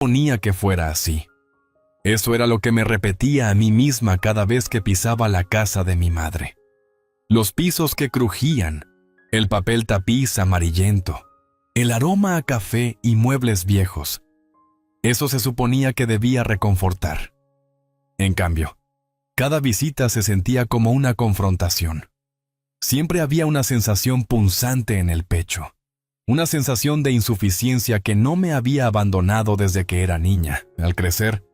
suponía que fuera así. Eso era lo que me repetía a mí misma cada vez que pisaba la casa de mi madre. Los pisos que crujían, el papel tapiz amarillento, el aroma a café y muebles viejos. Eso se suponía que debía reconfortar. En cambio, cada visita se sentía como una confrontación. Siempre había una sensación punzante en el pecho, una sensación de insuficiencia que no me había abandonado desde que era niña. Al crecer,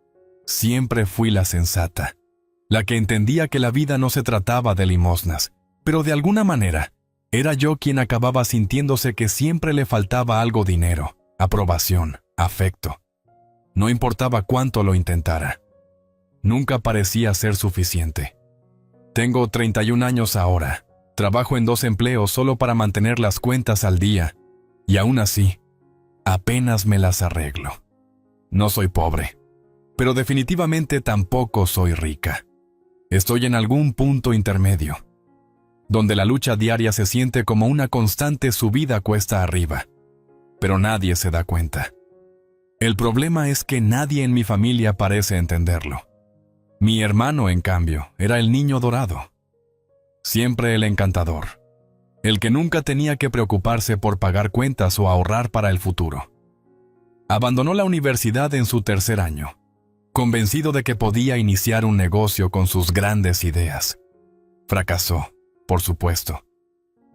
siempre fui la sensata, la que entendía que la vida no se trataba de limosnas, pero de alguna manera, era yo quien acababa sintiéndose que siempre le faltaba algo: dinero, aprobación, afecto. No importaba cuánto lo intentara. Nunca parecía ser suficiente. Tengo 31 años ahora. Trabajo en 2 empleos solo para mantener las cuentas al día, y aún así, apenas me las arreglo. No soy pobre, pero definitivamente tampoco soy rica. Estoy en algún punto intermedio, donde la lucha diaria se siente como una constante subida cuesta arriba, pero nadie se da cuenta. El problema es que nadie en mi familia parece entenderlo. Mi hermano, en cambio, era el niño dorado. Siempre el encantador, el que nunca tenía que preocuparse por pagar cuentas o ahorrar para el futuro. Abandonó la universidad en su 3er año, convencido de que podía iniciar un negocio con sus grandes ideas. Fracasó, por supuesto,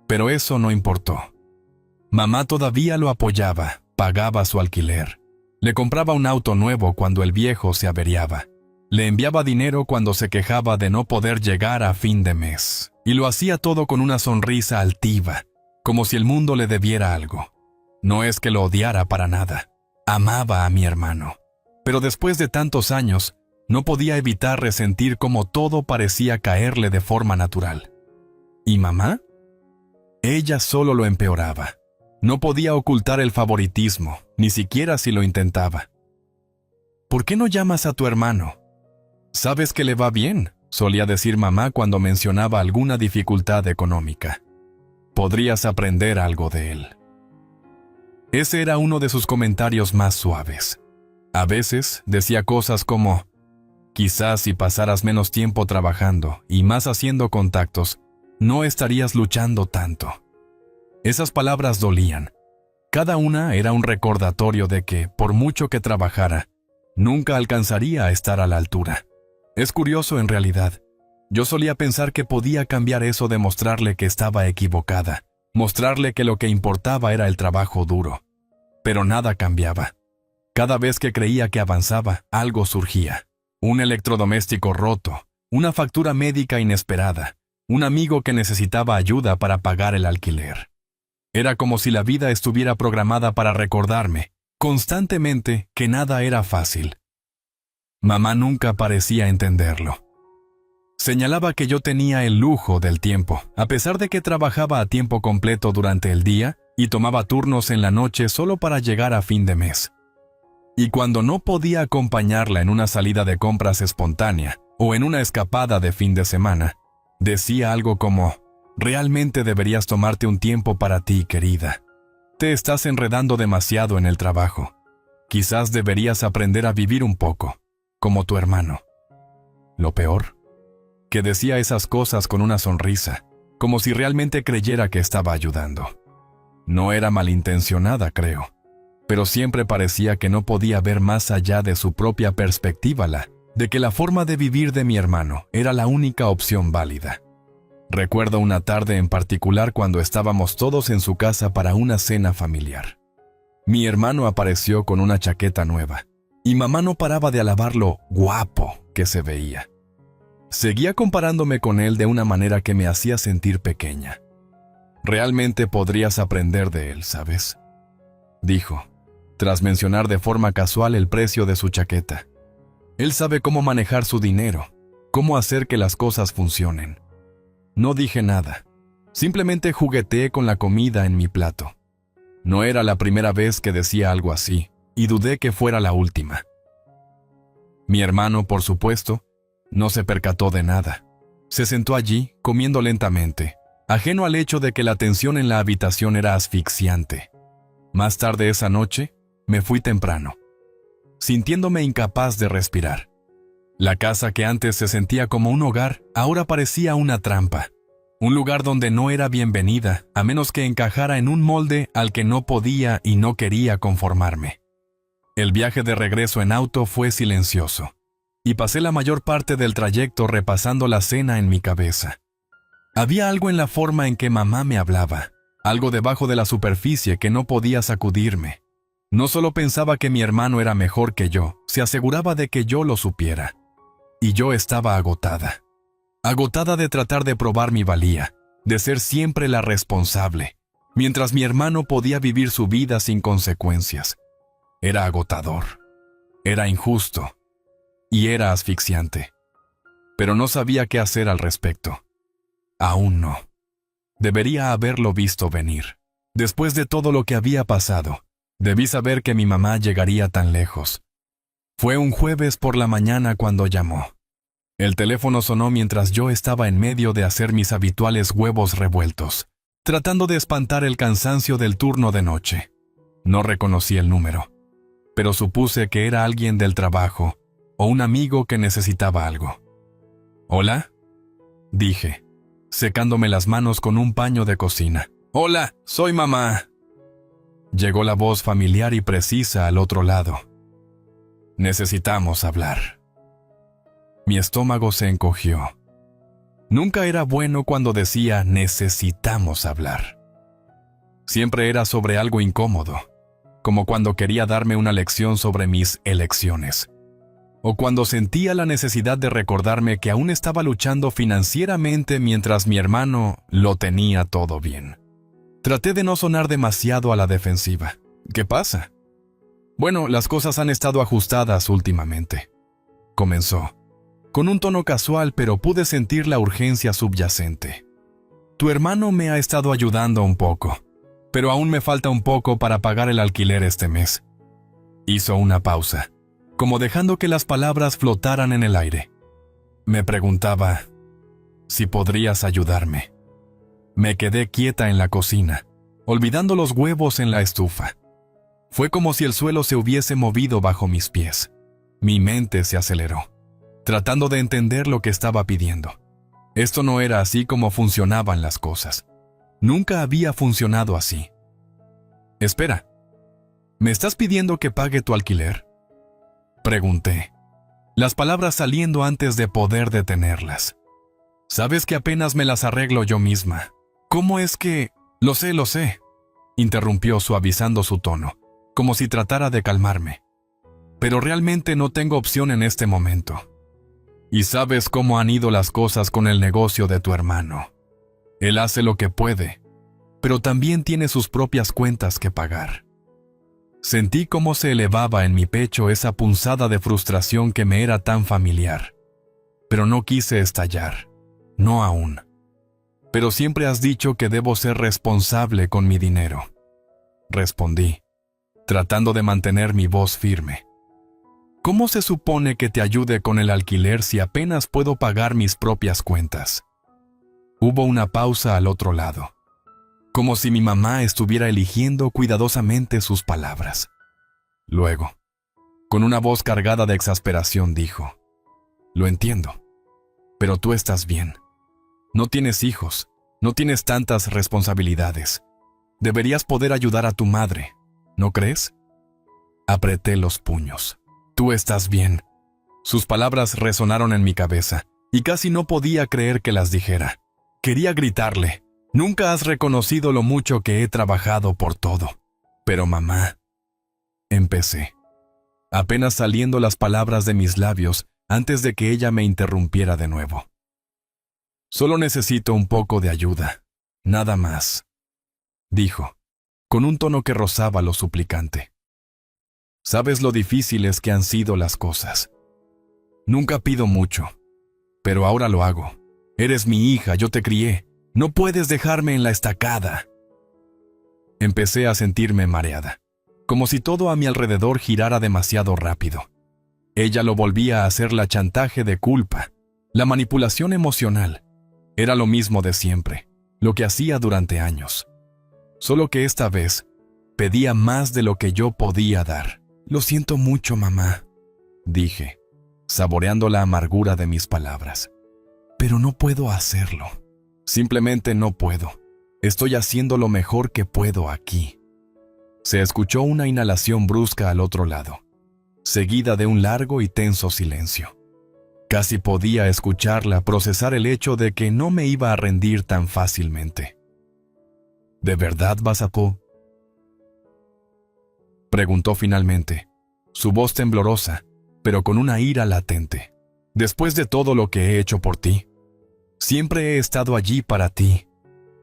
pero eso no importó. Mamá todavía lo apoyaba, pagaba su alquiler, le compraba un auto nuevo cuando el viejo se averiaba, le enviaba dinero cuando se quejaba de no poder llegar a fin de mes, y lo hacía todo con una sonrisa altiva, como si el mundo le debiera algo. No es que lo odiara para nada, amaba a mi hermano, pero después de tantos años, no podía evitar resentir cómo todo parecía caerle de forma natural. ¿Y mamá? Ella solo lo empeoraba. No podía ocultar el favoritismo, ni siquiera si lo intentaba. ¿Por qué no llamas a tu hermano? «¿Sabes que le va bien?», solía decir mamá cuando mencionaba alguna dificultad económica. «Podrías aprender algo de él». Ese era uno de sus comentarios más suaves. A veces decía cosas como: «Quizás si pasaras menos tiempo trabajando y más haciendo contactos, no estarías luchando tanto». Esas palabras dolían. Cada una era un recordatorio de que, por mucho que trabajara, nunca alcanzaría a estar a la altura. Es curioso en realidad. Yo solía pensar que podía cambiar eso de mostrarle que estaba equivocada, mostrarle que lo que importaba era el trabajo duro. Pero nada cambiaba. Cada vez que creía que avanzaba, algo surgía. Un electrodoméstico roto, una factura médica inesperada, un amigo que necesitaba ayuda para pagar el alquiler. Era como si la vida estuviera programada para recordarme, constantemente, que nada era fácil. Mamá nunca parecía entenderlo. Señalaba que yo tenía el lujo del tiempo, a pesar de que trabajaba a tiempo completo durante el día y tomaba turnos en la noche solo para llegar a fin de mes. Y cuando no podía acompañarla en una salida de compras espontánea o en una escapada de fin de semana, decía algo como: «Realmente deberías tomarte un tiempo para ti, querida. Te estás enredando demasiado en el trabajo. Quizás deberías aprender a vivir un poco, como tu hermano». Lo peor, que decía esas cosas con una sonrisa, como si realmente creyera que estaba ayudando. No era malintencionada, creo, pero siempre parecía que no podía ver más allá de su propia perspectiva, de que la forma de vivir de mi hermano era la única opción válida. Recuerdo una tarde en particular cuando estábamos todos en su casa para una cena familiar. Mi hermano apareció con una chaqueta nueva, y mamá no paraba de alabar lo guapo que se veía. Seguía comparándome con él de una manera que me hacía sentir pequeña. «Realmente podrías aprender de él, ¿sabes?», dijo, tras mencionar de forma casual el precio de su chaqueta. «Él sabe cómo manejar su dinero, cómo hacer que las cosas funcionen». No dije nada, simplemente jugueteé con la comida en mi plato. No era la primera vez que decía algo así, y dudé que fuera la última. Mi hermano, por supuesto, no se percató de nada. Se sentó allí, comiendo lentamente, ajeno al hecho de que la tensión en la habitación era asfixiante. Más tarde esa noche, me fui temprano. sintiéndome incapaz de respirar. La casa que antes se sentía como un hogar, ahora parecía una trampa. Un lugar donde no era bienvenida, a menos que encajara en un molde al que no podía y no quería conformarme. El viaje de regreso en auto fue silencioso, y pasé la mayor parte del trayecto repasando la cena en mi cabeza. Había algo en la forma en que mamá me hablaba, algo debajo de la superficie que no podía sacudirme. No solo pensaba que mi hermano era mejor que yo, se aseguraba de que yo lo supiera. Y yo estaba agotada. Agotada de tratar de probar mi valía, de ser siempre la responsable, mientras mi hermano podía vivir su vida sin consecuencias. Era agotador, era injusto y era asfixiante. Pero no sabía qué hacer al respecto. Aún no. Debería haberlo visto venir. Después de todo lo que había pasado, debí saber que mi mamá llegaría tan lejos. Fue un jueves por la mañana cuando llamó. El teléfono sonó mientras yo estaba en medio de hacer mis habituales huevos revueltos, tratando de espantar el cansancio del turno de noche. No reconocí el número, pero supuse que era alguien del trabajo o un amigo que necesitaba algo. ¿Hola? Dije, secándome las manos con un paño de cocina. «Hola, soy mamá». Llegó la voz familiar y precisa al otro lado. «Necesitamos hablar». Mi estómago se encogió. Nunca era bueno cuando decía necesitamos hablar. Siempre era sobre algo incómodo, como cuando quería darme una lección sobre mis elecciones, o cuando sentía la necesidad de recordarme que aún estaba luchando financieramente mientras mi hermano lo tenía todo bien. Traté de no sonar demasiado a la defensiva. ¿Qué pasa? Bueno, las cosas han estado ajustadas últimamente. Comenzó, con un tono casual, pero pude sentir la urgencia subyacente. Tu hermano me ha estado ayudando un poco, pero aún me falta un poco para pagar el alquiler este mes. Hizo una pausa, como dejando que las palabras flotaran en el aire. Me preguntaba si podrías ayudarme. Me quedé quieta en la cocina, olvidando los huevos en la estufa. Fue como si el suelo se hubiese movido bajo mis pies. Mi mente se aceleró, tratando de entender lo que estaba pidiendo. Esto no era así como funcionaban las cosas. Nunca había funcionado así. Espera, ¿me estás pidiendo que pague tu alquiler?, pregunté, las palabras saliendo antes de poder detenerlas. Sabes que apenas me las arreglo yo misma. ¿Cómo es que...? Lo sé, interrumpió suavizando su tono, como si tratara de calmarme. Pero realmente no tengo opción en este momento. Y sabes cómo han ido las cosas con el negocio de tu hermano. Él hace lo que puede, pero también tiene sus propias cuentas que pagar. Sentí cómo se elevaba en mi pecho esa punzada de frustración que me era tan familiar. Pero no quise estallar, no aún. Pero siempre has dicho que debo ser responsable con mi dinero, respondí, tratando de mantener mi voz firme. ¿Cómo se supone que te ayude con el alquiler si apenas puedo pagar mis propias cuentas? Hubo una pausa al otro lado, como si mi mamá estuviera eligiendo cuidadosamente sus palabras. Luego, con una voz cargada de exasperación, dijo: «Lo entiendo, pero tú estás bien. No tienes hijos, no tienes tantas responsabilidades. Deberías poder ayudar a tu madre, ¿no crees?» Apreté los puños. «Tú estás bien». Sus palabras resonaron en mi cabeza, y casi no podía creer que las dijera. Quería gritarle: «Nunca has reconocido lo mucho que he trabajado por todo». «Pero mamá», empecé, apenas saliendo las palabras de mis labios antes de que ella me interrumpiera de nuevo. «Solo necesito un poco de ayuda, nada más», dijo, con un tono que rozaba lo suplicante. «Sabes lo difíciles que han sido las cosas. Nunca pido mucho, pero ahora lo hago. Eres mi hija, yo te crié. No puedes dejarme en la estacada». Empecé a sentirme mareada, como si todo a mi alrededor girara demasiado rápido. Ella lo volvía a hacer, la chantaje de culpa, la manipulación emocional. Era lo mismo de siempre, lo que hacía durante años. Solo que esta vez pedía más de lo que yo podía dar. Lo siento mucho, mamá, dije, saboreando la amargura de mis palabras. Pero no puedo hacerlo. Simplemente no puedo. Estoy haciendo lo mejor que puedo aquí. Se escuchó una inhalación brusca al otro lado, seguida de un largo y tenso silencio. Casi podía escucharla procesar el hecho de que no me iba a rendir tan fácilmente. ¿De verdad vas a preguntó finalmente, su voz temblorosa, pero con una ira latente. Después de todo lo que he hecho por ti, siempre he estado allí para ti,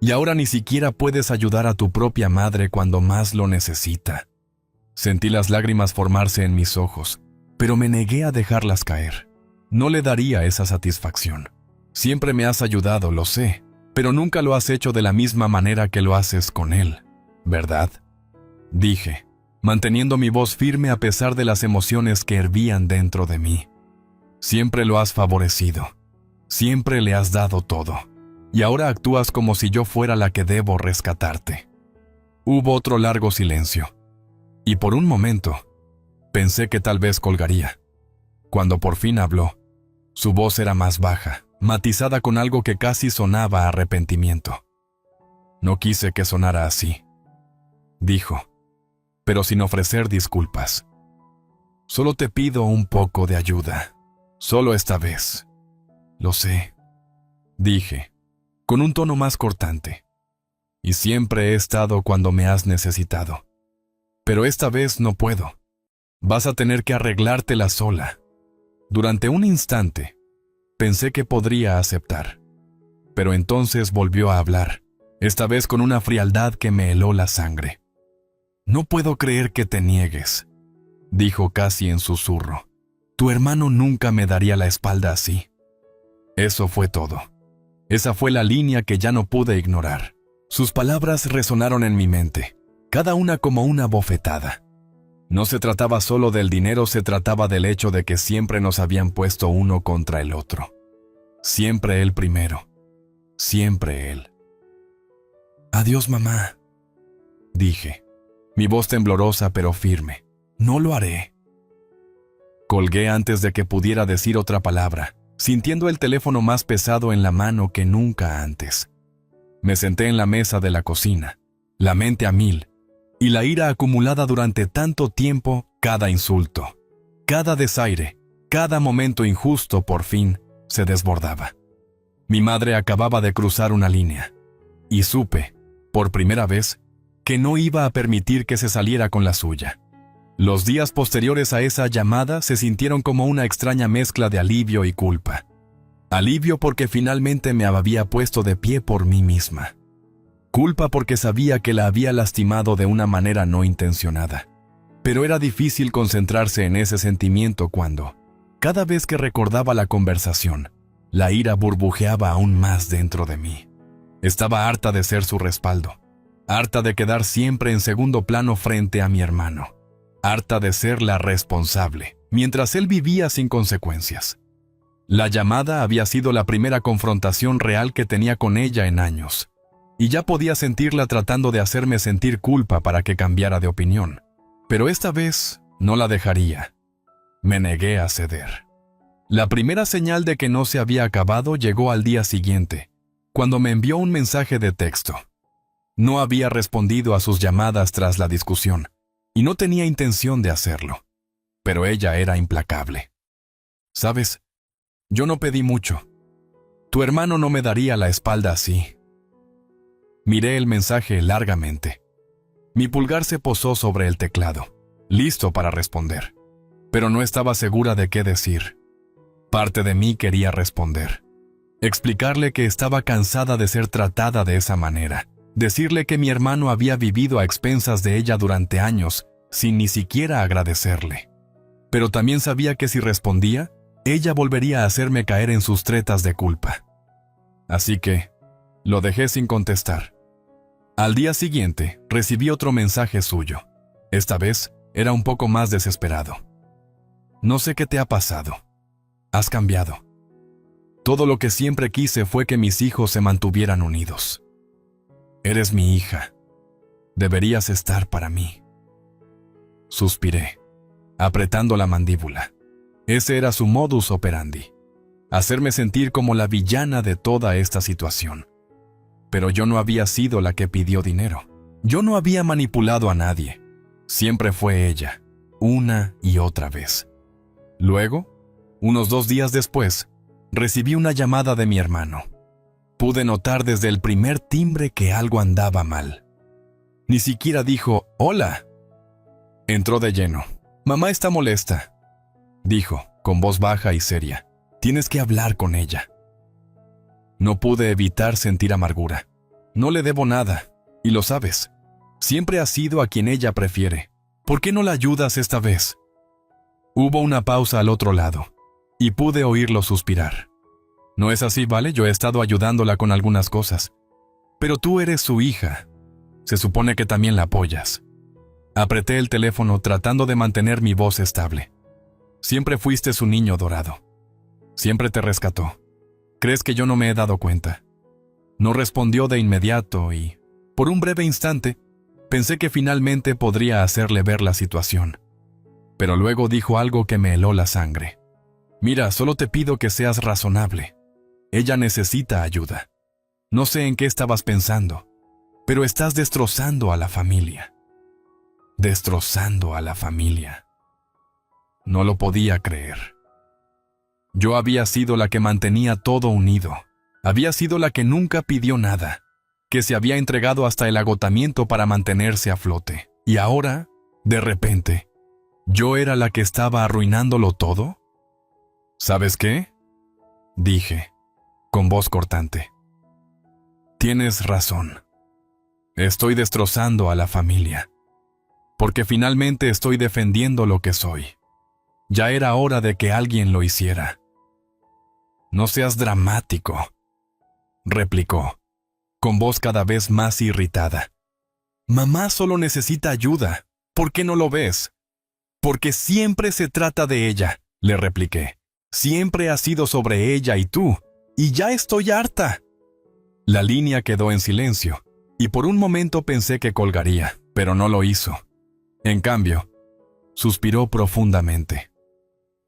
y ahora ni siquiera puedes ayudar a tu propia madre cuando más lo necesita. Sentí las lágrimas formarse en mis ojos, pero me negué a dejarlas caer. No le daría esa satisfacción. Siempre me has ayudado, lo sé, pero nunca lo has hecho de la misma manera que lo haces con él, ¿verdad? Dije, manteniendo mi voz firme a pesar de las emociones que hervían dentro de mí. Siempre lo has favorecido. Siempre le has dado todo. Y ahora actúas como si yo fuera la que debo rescatarte. Hubo otro largo silencio. Y por un momento, pensé que tal vez colgaría. Cuando por fin habló, su voz era más baja, matizada con algo que casi sonaba a arrepentimiento. No quise que sonara así, dijo, pero sin ofrecer disculpas. Solo te pido un poco de ayuda. Solo esta vez. Lo sé, dije, con un tono más cortante. Y siempre he estado cuando me has necesitado. Pero esta vez no puedo. Vas a tener que arreglártela sola. Durante un instante, pensé que podría aceptar. Pero entonces volvió a hablar, esta vez con una frialdad que me heló la sangre. No puedo creer que te niegues, dijo casi en susurro. Tu hermano nunca me daría la espalda así. Eso fue todo. Esa fue la línea que ya no pude ignorar. Sus palabras resonaron en mi mente, cada una como una bofetada. No se trataba solo del dinero, se trataba del hecho de que siempre nos habían puesto uno contra el otro. Siempre él primero. Siempre él. Adiós, mamá, dije, mi voz temblorosa pero firme. No lo haré. Colgué antes de que pudiera decir otra palabra, sintiendo el teléfono más pesado en la mano que nunca antes. Me senté en la mesa de la cocina, la mente a mil, y la ira acumulada durante tanto tiempo, cada insulto, cada desaire, cada momento injusto por fin se desbordaba. Mi madre acababa de cruzar una línea, y supe, por primera vez, que no iba a permitir que se saliera con la suya. Los días posteriores a esa llamada se sintieron como una extraña mezcla de alivio y culpa. Alivio porque finalmente me había puesto de pie por mí misma. Culpa porque sabía que la había lastimado de una manera no intencionada. Pero era difícil concentrarse en ese sentimiento cuando, cada vez que recordaba la conversación, la ira burbujeaba aún más dentro de mí. Estaba harta de ser su respaldo, harta de quedar siempre en segundo plano frente a mi hermano, harta de ser la responsable, mientras él vivía sin consecuencias. La llamada había sido la primera confrontación real que tenía con ella en años, y ya podía sentirla tratando de hacerme sentir culpa para que cambiara de opinión. Pero esta vez no la dejaría. Me negué a ceder. La primera señal de que no se había acabado llegó al día siguiente, cuando me envió un mensaje de texto. No había respondido a sus llamadas tras la discusión, y no tenía intención de hacerlo. Pero ella era implacable. ¿Sabes? Yo no pedí mucho. Tu hermano no me daría la espalda así. Miré el mensaje largamente. Mi pulgar se posó sobre el teclado, listo para responder. Pero no estaba segura de qué decir. Parte de mí quería responder. Explicarle que estaba cansada de ser tratada de esa manera. Decirle que mi hermano había vivido a expensas de ella durante años, sin ni siquiera agradecerle. Pero también sabía que si respondía, ella volvería a hacerme caer en sus tretas de culpa. Así que, lo dejé sin contestar. Al día siguiente, recibí otro mensaje suyo. Esta vez, era un poco más desesperado. No sé qué te ha pasado. Has cambiado. Todo lo que siempre quise fue que mis hijos se mantuvieran unidos. Eres mi hija. Deberías estar para mí. Suspiré. apretando la mandíbula. Ese era su modus operandi, hacerme sentir como la villana de toda esta situación. Pero yo no había sido la que pidió dinero. Yo no había manipulado a nadie. Siempre fue ella, una y otra vez. Luego, unos 2 días después, recibí una llamada de mi hermano. Pude notar desde el primer timbre que algo andaba mal. Ni siquiera dijo, «Hola». Entró de lleno. «Mamá está molesta», dijo, con voz baja y seria. «Tienes que hablar con ella». No pude evitar sentir amargura. No le debo nada, y lo sabes. Siempre has sido a quien ella prefiere. ¿Por qué no la ayudas esta vez? Hubo una pausa al otro lado, y pude oírlo suspirar. No es así, ¿vale? Yo he estado ayudándola con algunas cosas. Pero tú eres su hija. Se supone que también la apoyas. Apreté el teléfono tratando de mantener mi voz estable. Siempre fuiste su niño dorado. Siempre te rescató. ¿Crees que yo no me he dado cuenta? No respondió de inmediato y, por un breve instante, pensé que finalmente podría hacerle ver la situación. Pero luego dijo algo que me heló la sangre. Mira, solo te pido que seas razonable. Ella necesita ayuda. No sé en qué estabas pensando, pero estás destrozando a la familia. Destrozando a la familia. No lo podía creer. Yo había sido la que mantenía todo unido. Había sido la que nunca pidió nada, que se había entregado hasta el agotamiento para mantenerse a flote. Y ahora, de repente, ¿yo era la que estaba arruinándolo todo? ¿Sabes qué?, dije, con voz cortante. Tienes razón. Estoy destrozando a la familia, porque finalmente estoy defendiendo lo que soy. Ya era hora de que alguien lo hiciera. No seas dramático, replicó, con voz cada vez más irritada. Mamá solo necesita ayuda. ¿Por qué no lo ves? Porque siempre se trata de ella, le repliqué. Siempre ha sido sobre ella y tú, y ya estoy harta. La línea quedó en silencio, y por un momento pensé que colgaría, pero no lo hizo. En cambio, suspiró profundamente.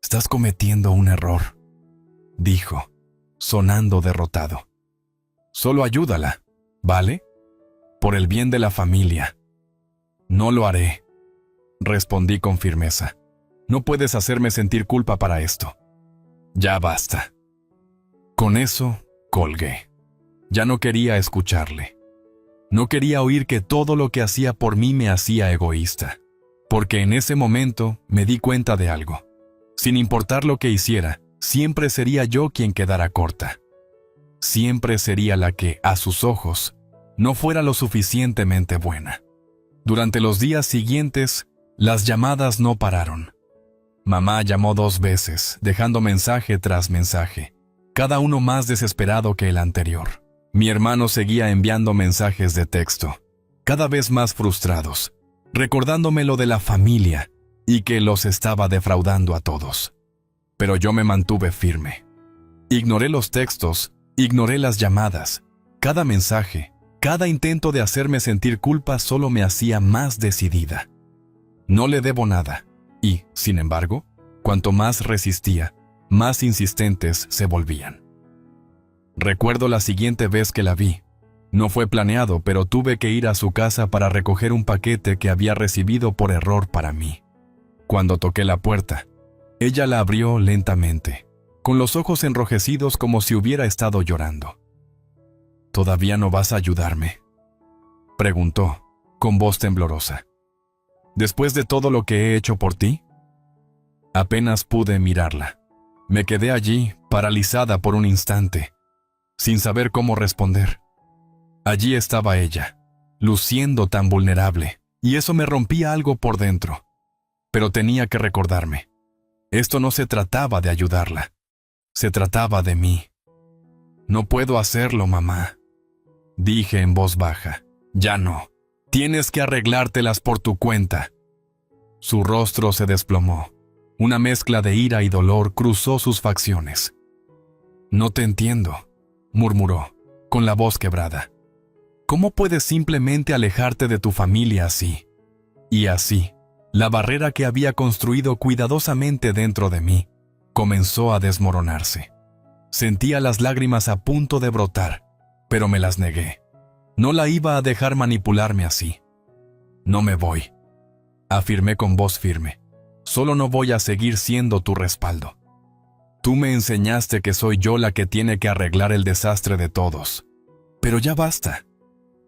Estás cometiendo un error, dijo, sonando derrotado. Solo ayúdala, ¿vale? Por el bien de la familia. No lo haré, respondí con firmeza. No puedes hacerme sentir culpa para esto. Ya basta. Con eso, colgué. Ya no quería escucharle. No quería oír que todo lo que hacía por mí me hacía egoísta, porque en ese momento me di cuenta de algo. Sin importar lo que hiciera, siempre sería yo quien quedara corta. Siempre sería la que, a sus ojos, no fuera lo suficientemente buena. Durante los días siguientes, las llamadas no pararon. Mamá llamó 2 veces, dejando mensaje tras mensaje, cada uno más desesperado que el anterior. Mi hermano seguía enviando mensajes de texto, cada vez más frustrados, recordándome lo de la familia y que los estaba defraudando a todos. Pero yo me mantuve firme. Ignoré los textos, ignoré las llamadas, cada mensaje, cada intento de hacerme sentir culpa solo me hacía más decidida. No le debo nada, y, sin embargo, cuanto más resistía, más insistentes se volvían. Recuerdo la siguiente vez que la vi. No fue planeado, pero tuve que ir a su casa para recoger un paquete que había recibido por error para mí. Cuando toqué la puerta, ella la abrió lentamente, con los ojos enrojecidos como si hubiera estado llorando. ¿Todavía no vas a ayudarme?, preguntó, con voz temblorosa. ¿Después de todo lo que he hecho por ti? Apenas pude mirarla. Me quedé allí, paralizada por un instante, sin saber cómo responder. Allí estaba ella, luciendo tan vulnerable, y eso me rompía algo por dentro. Pero tenía que recordarme. Esto no se trataba de ayudarla. Se trataba de mí. No puedo hacerlo, mamá, dije en voz baja. Ya no. Tienes que arreglártelas por tu cuenta. Su rostro se desplomó. Una mezcla de ira y dolor cruzó sus facciones. No te entiendo, murmuró, con la voz quebrada. ¿Cómo puedes simplemente alejarte de tu familia así? Y así, La barrera que había construido cuidadosamente dentro de mí comenzó a desmoronarse. Sentía las lágrimas a punto de brotar, pero me las negué. No la iba a dejar manipularme así. No me voy, afirmé con voz firme. Solo no voy a seguir siendo tu respaldo. Tú me enseñaste que soy yo la que tiene que arreglar el desastre de todos. Pero ya basta.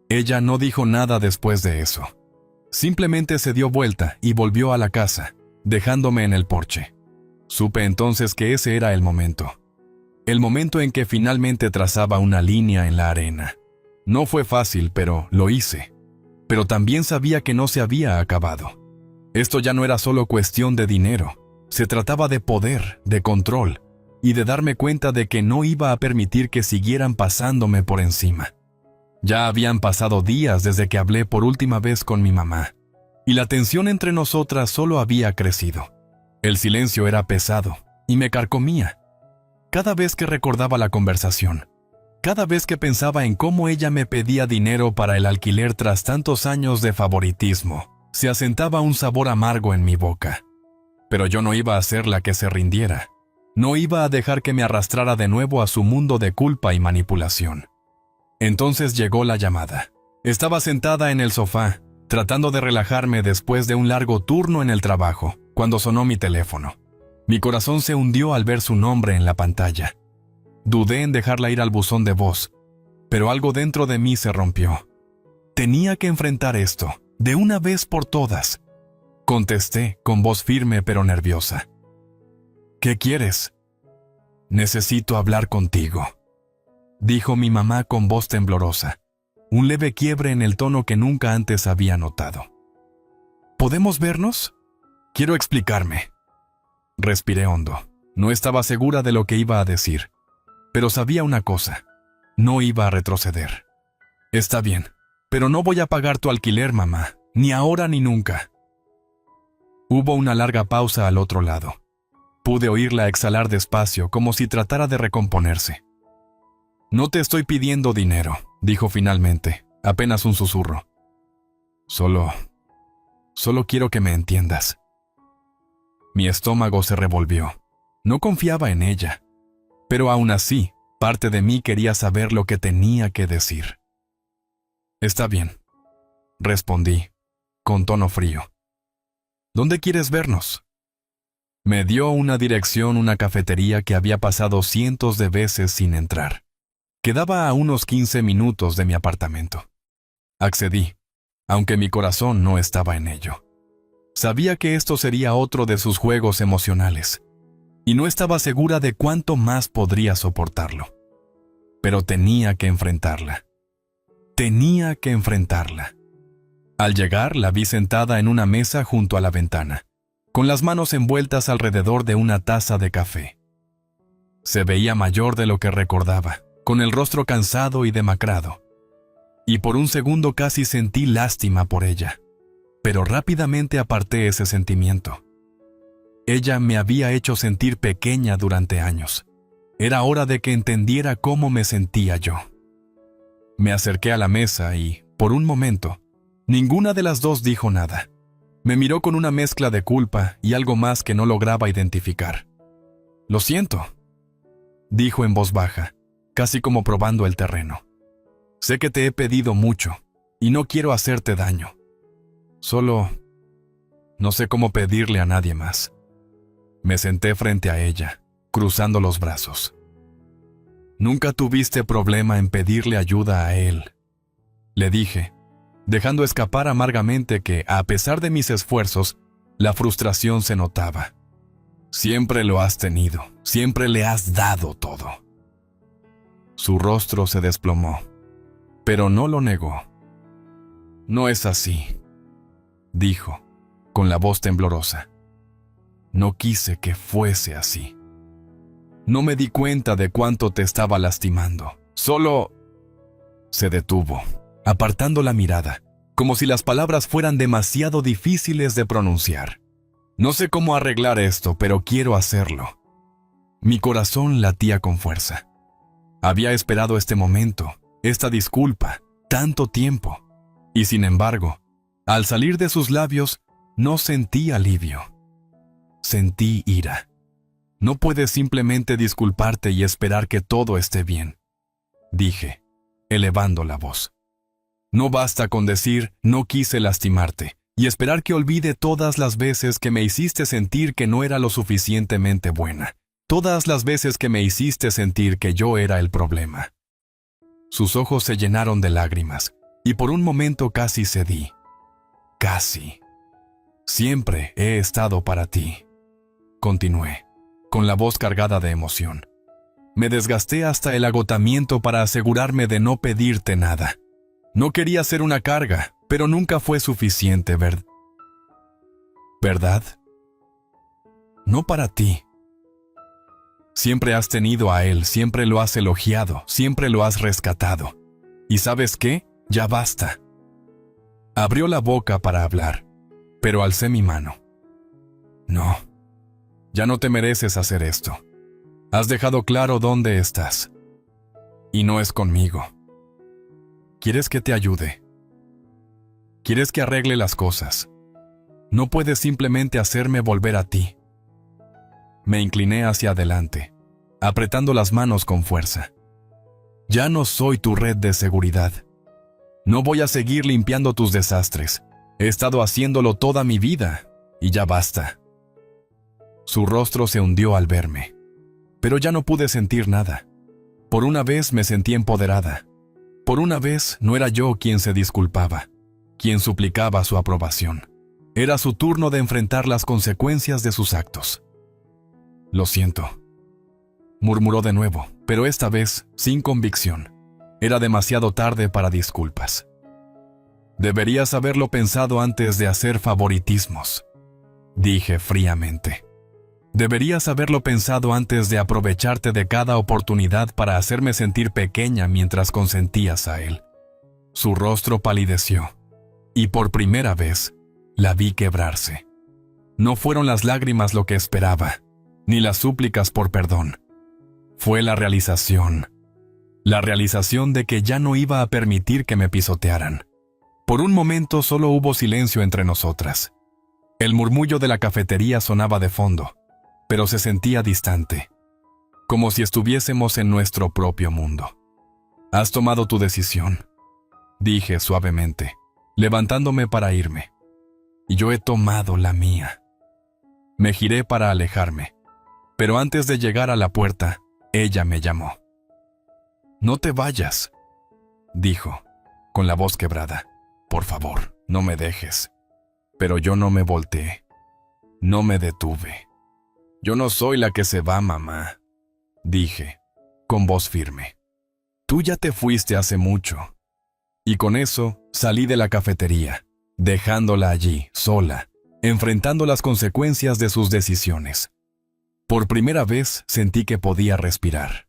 Ella no dijo nada después de eso. Simplemente se dio vuelta y volvió a la casa, dejándome en el porche. Supe entonces que ese era el momento. El momento en que finalmente trazaba una línea en la arena. No fue fácil, pero lo hice. Pero también sabía que no se había acabado. Esto ya no era solo cuestión de dinero. Se trataba de poder, de control, y de darme cuenta de que no iba a permitir que siguieran pasándome por encima. Ya habían pasado días desde que hablé por última vez con mi mamá, y la tensión entre nosotras solo había crecido. El silencio era pesado, y me carcomía. Cada vez que recordaba la conversación, cada vez que pensaba en cómo ella me pedía dinero para el alquiler tras tantos años de favoritismo, se asentaba un sabor amargo en mi boca. Pero yo no iba a ser la que se rindiera. No iba a dejar que me arrastrara de nuevo a su mundo de culpa y manipulación. Entonces llegó la llamada. Estaba sentada en el sofá, tratando de relajarme después de un largo turno en el trabajo, cuando sonó mi teléfono. Mi corazón se hundió al ver su nombre en la pantalla. Dudé en dejarla ir al buzón de voz, pero algo dentro de mí se rompió. Tenía que enfrentar esto, de una vez por todas. Contesté con voz firme pero nerviosa. ¿Qué quieres? Necesito hablar contigo, dijo mi mamá con voz temblorosa, un leve quiebre en el tono que nunca antes había notado. ¿Podemos vernos? Quiero explicarme. Respiré hondo. No estaba segura de lo que iba a decir, pero sabía una cosa. No iba a retroceder. Está bien, pero no voy a pagar tu alquiler, mamá, ni ahora ni nunca. Hubo una larga pausa al otro lado. Pude oírla exhalar despacio, como si tratara de recomponerse. No te estoy pidiendo dinero, dijo finalmente, apenas un susurro. Solo quiero que me entiendas. Mi estómago se revolvió. No confiaba en ella, pero aún así, parte de mí quería saber lo que tenía que decir. Está bien, respondí, con tono frío. ¿Dónde quieres vernos? Me dio una dirección, una cafetería que había pasado cientos de veces sin entrar. Quedaba a unos 15 minutos de mi apartamento. Accedí, aunque mi corazón no estaba en ello. Sabía que esto sería otro de sus juegos emocionales, y no estaba segura de cuánto más podría soportarlo. Pero tenía que enfrentarla. Tenía que enfrentarla. Al llegar, la vi sentada en una mesa junto a la ventana, con las manos envueltas alrededor de una taza de café. Se veía mayor de lo que recordaba, con el rostro cansado y demacrado. Y por un segundo casi sentí lástima por ella, pero rápidamente aparté ese sentimiento. Ella me había hecho sentir pequeña durante años. Era hora de que entendiera cómo me sentía yo. Me acerqué a la mesa y, por un momento, ninguna de las dos dijo nada. Me miró con una mezcla de culpa y algo más que no lograba identificar. «Lo siento», dijo en voz baja, casi como probando el terreno. «Sé que te he pedido mucho, y no quiero hacerte daño. Solo no sé cómo pedirle a nadie más». Me senté frente a ella, cruzando los brazos. «Nunca tuviste problema en pedirle ayuda a él», le dije, dejando escapar amargamente que, a pesar de mis esfuerzos, la frustración se notaba. «Siempre lo has tenido, siempre le has dado todo». Su rostro se desplomó, pero no lo negó. «No es así», dijo, con la voz temblorosa. «No quise que fuese así. No me di cuenta de cuánto te estaba lastimando. Solo…» Se detuvo, apartando la mirada, como si las palabras fueran demasiado difíciles de pronunciar. «No sé cómo arreglar esto, pero quiero hacerlo». Mi corazón latía con fuerza. Había esperado este momento, esta disculpa, tanto tiempo. Y sin embargo, al salir de sus labios, No sentí alivio. Sentí ira. No puedes simplemente disculparte y esperar que todo esté bien, dije, elevando la voz. No basta con decir no quise lastimarte y esperar que olvide todas las veces que me hiciste sentir que no era lo suficientemente buena, todas las veces que me hiciste sentir que yo era el problema. Sus ojos se llenaron de lágrimas y por un momento casi cedí. Casi. Siempre he estado para ti, continué, con la voz cargada de emoción. Me desgasté hasta el agotamiento para asegurarme de no pedirte nada. No quería ser una carga, pero nunca fue suficiente, ¿verdad? No para ti. Siempre has tenido a él, siempre lo has elogiado, siempre lo has rescatado. ¿Y sabes qué? Ya basta. Abrió la boca para hablar, pero alcé mi mano. No, ya no te mereces hacer esto. Has dejado claro dónde estás. Y no es conmigo. ¿Quieres que te ayude? ¿Quieres que arregle las cosas? No puedes simplemente hacerme volver a ti. Me incliné hacia adelante, apretando las manos con fuerza. Ya no soy tu red de seguridad. No voy a seguir limpiando tus desastres. He estado haciéndolo toda mi vida, y ya basta. Su rostro se hundió al verme, pero ya no pude sentir nada. Por una vez me sentí empoderada. Por una vez no era yo quien se disculpaba, quien suplicaba su aprobación. Era su turno de enfrentar las consecuencias de sus actos. Lo siento, murmuró de nuevo, pero esta vez sin convicción. Era demasiado tarde para disculpas. Deberías haberlo pensado antes de hacer favoritismos, dije fríamente. Deberías haberlo pensado antes de aprovecharte de cada oportunidad para hacerme sentir pequeña mientras consentías a él. Su rostro palideció, y por primera vez la vi quebrarse. No fueron las lágrimas lo que esperaba, ni las súplicas por perdón. Fue la realización de que ya no iba a permitir que me pisotearan. Por un momento solo hubo silencio entre nosotras. El murmullo de la cafetería sonaba de fondo, pero se sentía distante, como si estuviésemos en nuestro propio mundo. Has tomado tu decisión, dije suavemente, levantándome para irme. Y yo he tomado la mía. Me giré para alejarme, pero antes de llegar a la puerta, ella me llamó. No te vayas, dijo, con la voz quebrada. Por favor, no me dejes. Pero yo no me volteé. No me detuve. Yo no soy la que se va, mamá, dije, con voz firme. Tú ya te fuiste hace mucho. Y con eso salí de la cafetería, dejándola allí, sola, enfrentando las consecuencias de sus decisiones. Por primera vez sentí que podía respirar.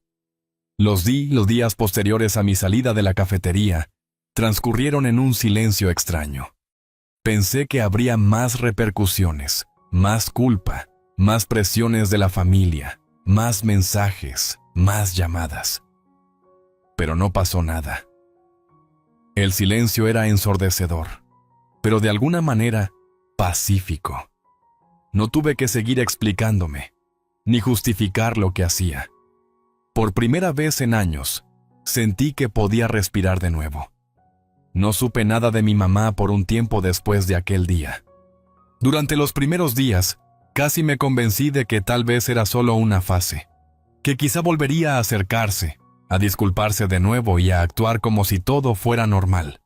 Los días posteriores a mi salida de la cafetería transcurrieron en un silencio extraño. Pensé que habría más repercusiones, más culpa, más presiones de la familia, más mensajes, más llamadas. Pero no pasó nada. El silencio era ensordecedor, pero de alguna manera pacífico. No tuve que seguir explicándome, ni justificar lo que hacía. Por primera vez en años, sentí que podía respirar de nuevo. No supe nada de mi mamá por un tiempo después de aquel día. Durante los primeros días, casi me convencí de que tal vez era solo una fase, que quizá volvería a acercarse, a disculparse de nuevo y a actuar como si todo fuera normal.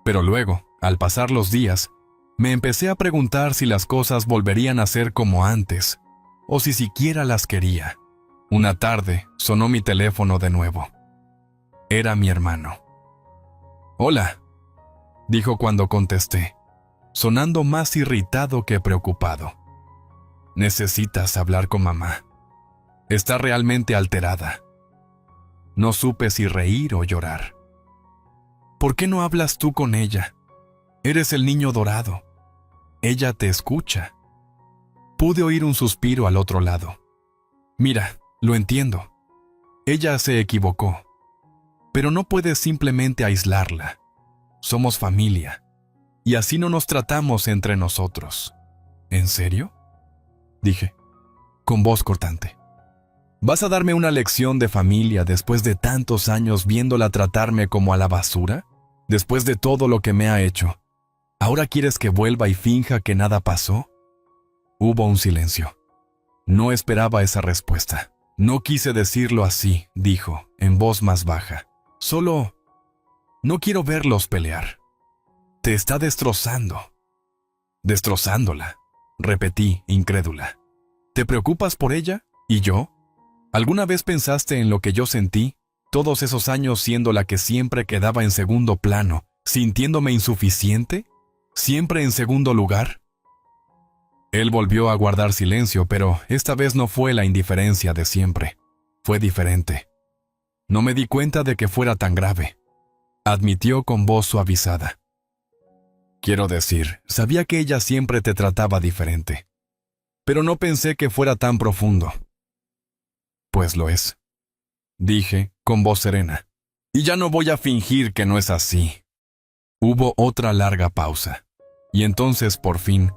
Pero luego, al pasar los días, me empecé a preguntar si las cosas volverían a ser como antes, o si siquiera las quería. Una tarde sonó mi teléfono de nuevo. Era mi hermano. «Hola», dijo cuando contesté, sonando más irritado que preocupado. «Necesitas hablar con mamá. Está realmente alterada». No supe si reír o llorar. «¿Por qué no hablas tú con ella? Eres el niño dorado. Ella te escucha». Pude oír un suspiro al otro lado. «Mira, lo entiendo. Ella se equivocó. Pero no puedes simplemente aislarla. Somos familia. y así no nos tratamos entre nosotros. ¿En serio?, dije, con voz cortante. ¿Vas a darme una lección de familia después de tantos años viéndola tratarme como a la basura? Después de todo lo que me ha hecho, ¿ahora quieres que vuelva y finja que nada pasó? Hubo un silencio. No esperaba esa respuesta. No quise decirlo así, dijo, en voz más baja. Solo no quiero verlos pelear. Te está destrozando. Destrozándola, repetí, incrédula. ¿Te preocupas por ella? ¿Y yo? ¿Alguna vez pensaste en lo que yo sentí, todos esos años siendo la que siempre quedaba en segundo plano, sintiéndome insuficiente? ¿Siempre en segundo lugar? Él volvió a guardar silencio, pero esta vez no fue la indiferencia de siempre. Fue diferente. No me di cuenta de que fuera tan grave, admitió con voz suavizada. Quiero decir, sabía que ella siempre te trataba diferente, pero no pensé que fuera tan profundo. Pues lo es, dije con voz serena. Y ya no voy a fingir que no es así. Hubo otra larga pausa, y entonces, por fin,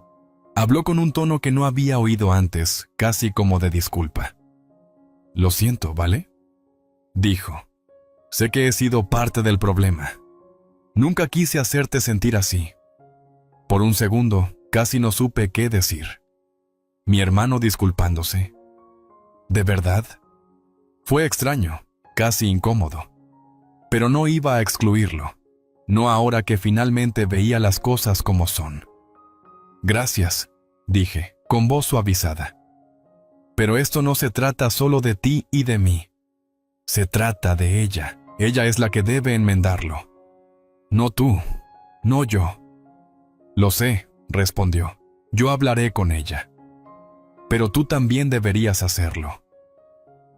habló con un tono que no había oído antes, casi como de disculpa. Lo siento, ¿vale?, dijo. Sé que he sido parte del problema. Nunca quise hacerte sentir así. Por un segundo, casi no supe qué decir. Mi hermano disculpándose. ¿De verdad? Fue extraño, casi incómodo. Pero no iba a excluirlo. No ahora que finalmente veía las cosas como son. Gracias, dije, con voz suavizada. Pero esto no se trata solo de ti y de mí. Se trata de ella. Ella es la que debe enmendarlo. No tú, no yo. Lo sé, respondió. Yo hablaré con ella. Pero tú también deberías hacerlo.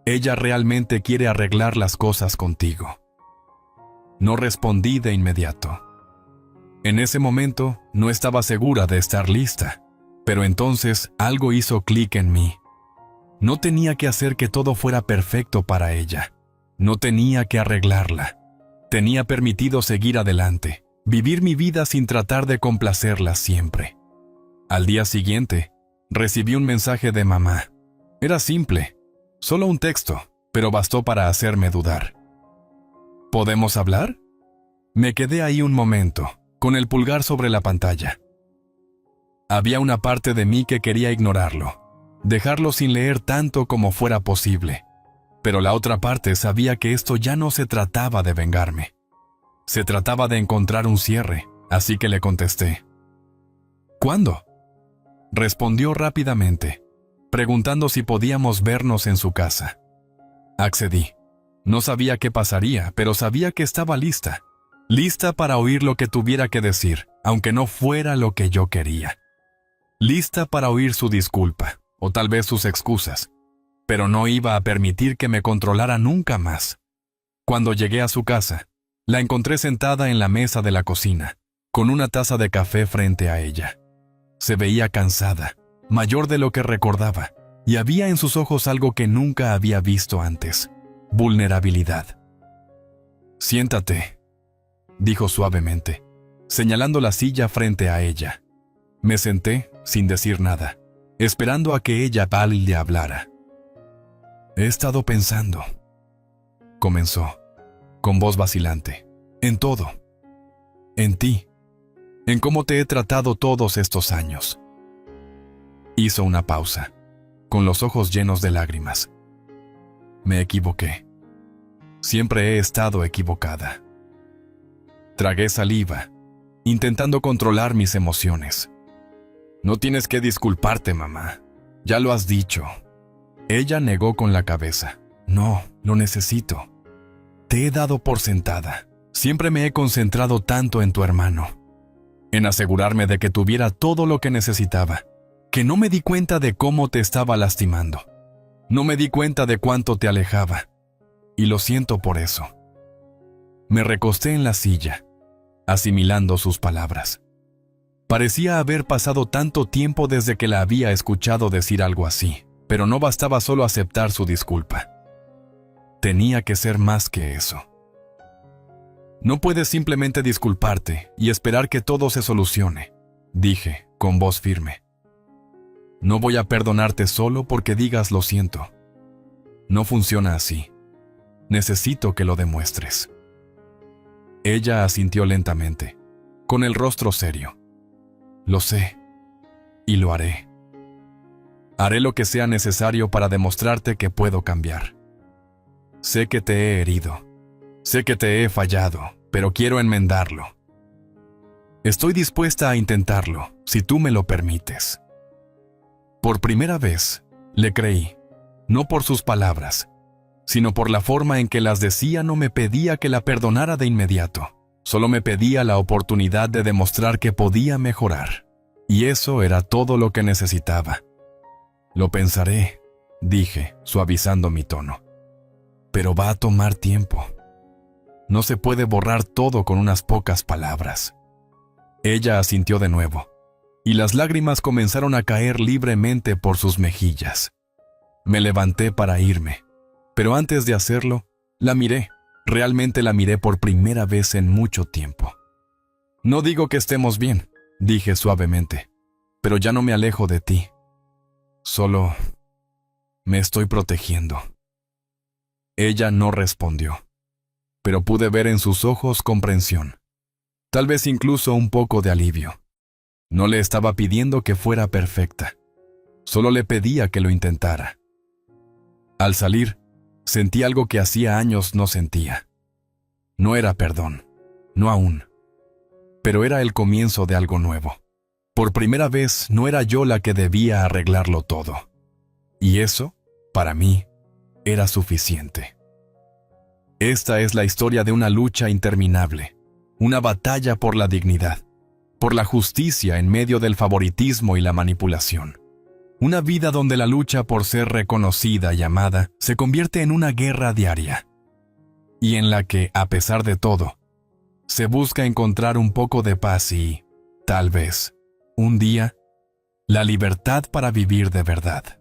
Ella realmente quiere arreglar las cosas contigo. No respondí de inmediato. En ese momento no estaba segura de estar lista, pero entonces algo hizo clic en mí. No tenía que hacer que todo fuera perfecto para ella. No tenía que arreglarla. Tenía permitido seguir adelante, vivir mi vida sin tratar de complacerla siempre. Al día siguiente, recibí un mensaje de mamá. Era simple. Solo un texto, pero bastó para hacerme dudar. ¿Podemos hablar? Me quedé ahí un momento, con el pulgar sobre la pantalla. Había una parte de mí que quería ignorarlo, dejarlo sin leer tanto como fuera posible. Pero la otra parte sabía que esto ya no se trataba de vengarme. Se trataba de encontrar un cierre, así que le contesté. ¿Cuándo?, respondió rápidamente, preguntando si podíamos vernos en su casa. Accedí. No sabía qué pasaría, pero sabía que estaba lista. Lista para oír lo que tuviera que decir, aunque no fuera lo que yo quería. Lista para oír su disculpa, o tal vez sus excusas. Pero no iba a permitir que me controlara nunca más. Cuando llegué a su casa, la encontré sentada en la mesa de la cocina, con una taza de café frente a ella. Se veía cansada, mayor de lo que recordaba, y había en sus ojos algo que nunca había visto antes: vulnerabilidad. «Siéntate», dijo suavemente, señalando la silla frente a ella. Me senté, sin decir nada, esperando a que ella le hablara. «He estado pensando», comenzó, con voz vacilante, «en todo. En ti. En cómo te he tratado todos estos años». Hizo una pausa, con los ojos llenos de lágrimas. Me equivoqué. Siempre he estado equivocada. Tragué saliva, intentando controlar mis emociones. No tienes que disculparte, mamá. Ya lo has dicho. Ella negó con la cabeza. No, lo necesito. Te he dado por sentada. Siempre me he concentrado tanto en tu hermano, en asegurarme de que tuviera todo lo que necesitaba, que no me di cuenta de cómo te estaba lastimando. No me di cuenta de cuánto te alejaba. Y lo siento por eso. Me recosté en la silla, asimilando sus palabras. Parecía haber pasado tanto tiempo desde que la había escuchado decir algo así, pero no bastaba solo aceptar su disculpa. Tenía que ser más que eso. No puedes simplemente disculparte y esperar que todo se solucione, dije, con voz firme. No voy a perdonarte solo porque digas lo siento. No funciona así. Necesito que lo demuestres. Ella asintió lentamente, con el rostro serio. Lo sé, y lo haré. Haré lo que sea necesario para demostrarte que puedo cambiar. Sé que te he herido. Sé que te he fallado, pero quiero enmendarlo. Estoy dispuesta a intentarlo, si tú me lo permites. Por primera vez, le creí, no por sus palabras, sino por la forma en que las decía. No me pedía que la perdonara de inmediato, solo me pedía la oportunidad de demostrar que podía mejorar. Y eso era todo lo que necesitaba. Lo pensaré, dije, suavizando mi tono. Pero va a tomar tiempo. No se puede borrar todo con unas pocas palabras. Ella asintió de nuevo, y las lágrimas comenzaron a caer libremente por sus mejillas. Me levanté para irme, pero antes de hacerlo, la miré. Realmente la miré por primera vez en mucho tiempo. No digo que estemos bien, dije suavemente, pero ya no me alejo de ti. Solo me estoy protegiendo. Ella no respondió, pero pude ver en sus ojos comprensión, tal vez incluso un poco de alivio. No le estaba pidiendo que fuera perfecta, solo le pedía que lo intentara. Al salir, sentí algo que hacía años no sentía. No era perdón, no aún, pero era el comienzo de algo nuevo. Por primera vez no era yo la que debía arreglarlo todo. Y eso, para mí, era suficiente. Esta es la historia de una lucha interminable, una batalla por la dignidad, por la justicia en medio del favoritismo y la manipulación. Una vida donde la lucha por ser reconocida y amada se convierte en una guerra diaria, y en la que, a pesar de todo, se busca encontrar un poco de paz y, tal vez, un día, la libertad para vivir de verdad.